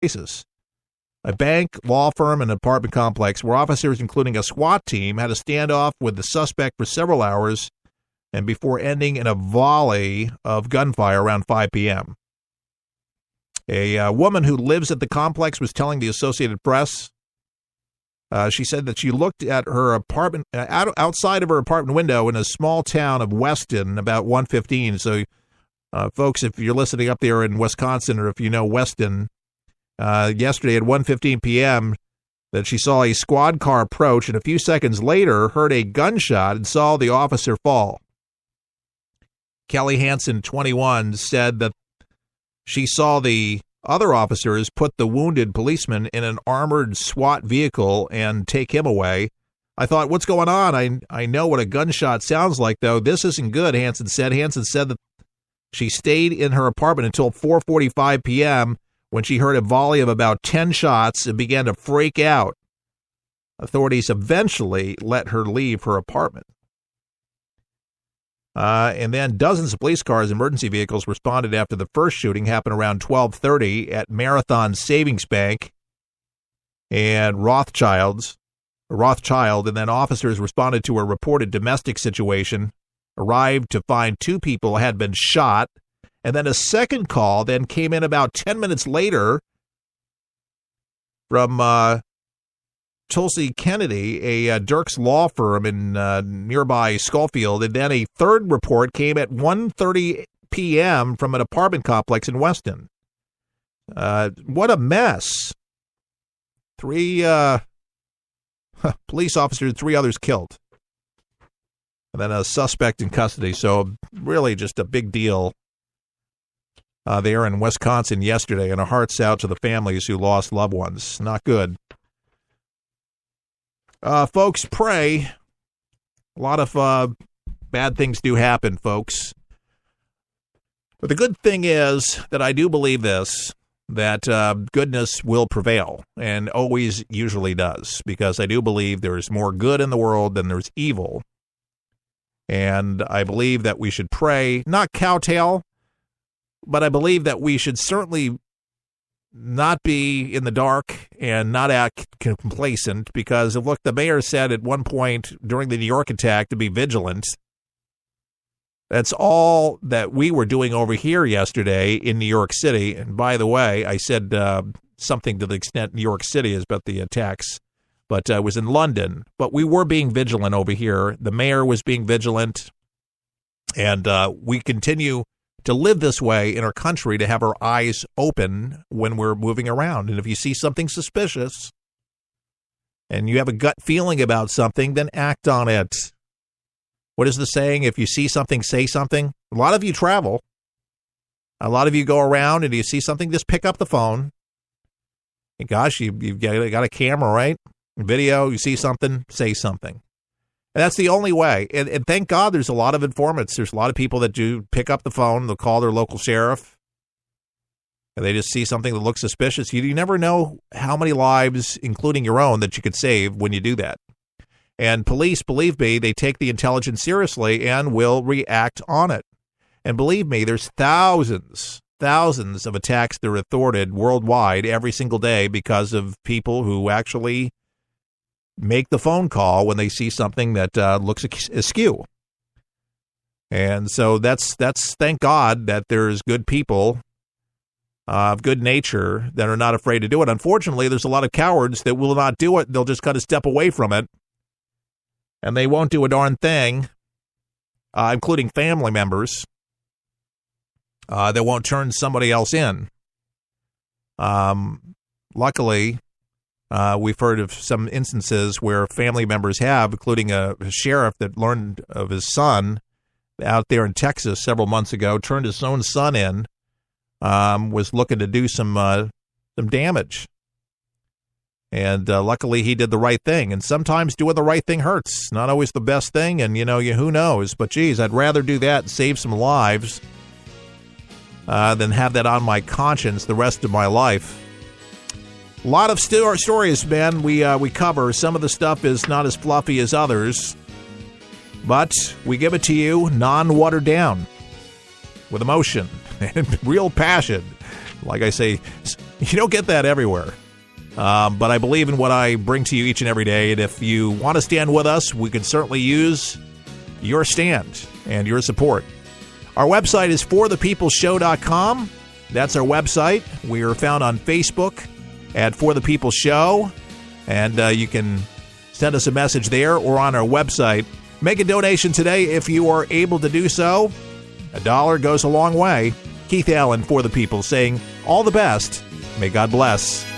places. A bank, law firm, and apartment complex where officers, including a SWAT team, had a standoff with the suspect for several hours and before ending in a volley of gunfire around 5 p.m. A woman who lives at the complex was telling the Associated Press, she said that she looked at her apartment, outside of her apartment window in a small town of Weston about 1:15. So, folks, if you're listening up there in Wisconsin or if you know Weston, yesterday at 1:15 p.m., that she saw a squad car approach and a few seconds later heard a gunshot and saw the officer fall. Kelly Hansen, 21, said that she saw the other officers put the wounded policeman in an armored SWAT vehicle and take him away. I thought, what's going on? I know what a gunshot sounds like, though. This isn't good, Hansen said. Hansen said that she stayed in her apartment until 4:45 p.m., when she heard a volley of about 10 shots and began to freak out. Authorities eventually let her leave her apartment. And then dozens of police cars and emergency vehicles responded after the first shooting happened around 12:30 at Marathon Savings Bank and Rothschild, and then officers responded to a reported domestic situation, arrived to find 2 people had been shot. And then a second call then came in about 10 minutes later from Tulsi Kennedy, a Dirk's law firm in nearby Schofield. And then a third report came at 1:30 p.m. from an apartment complex in Weston. What a mess. 3 police officers, 3 others killed. And then a suspect in custody. So really just a big deal. There in Wisconsin yesterday, and our hearts out to the families who lost loved ones. Not good. Folks, pray. A lot of bad things do happen, folks. But the good thing is that I do believe this, that goodness will prevail, and always usually does, because I do believe there's more good in the world than there's evil. And I believe that we should pray, not kowtow, but I believe that we should certainly not be in the dark and not act complacent because, look, the mayor said at one point during the New York attack to be vigilant. That's all that we were doing over here yesterday in New York City. And by the way, I said something to the extent New York City is about the attacks, but I was in London. But we were being vigilant over here. The mayor was being vigilant. And we continue to live this way in our country, to have our eyes open when we're moving around. And if you see something suspicious and you have a gut feeling about something, then act on it. What is the saying? If you see something, say something. A lot of you travel. A lot of you go around and you see something, just pick up the phone. And gosh, you've got a camera, right? Video, you see something, say something. And that's the only way. And thank God there's a lot of informants. There's a lot of people that do pick up the phone. They'll call their local sheriff. And they just see something that looks suspicious. You never know how many lives, including your own, that you could save when you do that. And police, believe me, they take the intelligence seriously and will react on it. And believe me, there's thousands of attacks that are thwarted worldwide every single day because of people who actually make the phone call when they see something that looks askew. And so that's thank God that there's good people of good nature that are not afraid to do it. Unfortunately, there's a lot of cowards that will not do it. They'll just kind of step away from it, and they won't do a darn thing, including family members that won't turn somebody else in. Luckily, we've heard of some instances where family members have, including a sheriff that learned of his son out there in Texas several months ago, turned his own son in, was looking to do some damage. And luckily he did the right thing. And sometimes doing the right thing hurts. Not always the best thing, and who knows. But geez, I'd rather do that and save some lives than have that on my conscience the rest of my life. A lot of stories, man, we cover. Some of the stuff is not as fluffy as others, but we give it to you non-watered down, with emotion and real passion. Like I say, You don't get that everywhere. But I believe in what I bring to you each and every day. And if you want to stand with us, we could certainly use your stand and your support. Our website is forthepeopleshow.com. That's our website. We are found on Facebook at For the People Show. And you can send us a message there or on our website. Make a donation today if you are able to do so. $1 goes a long way. Keith Allen, For the People, saying all the best. May God bless.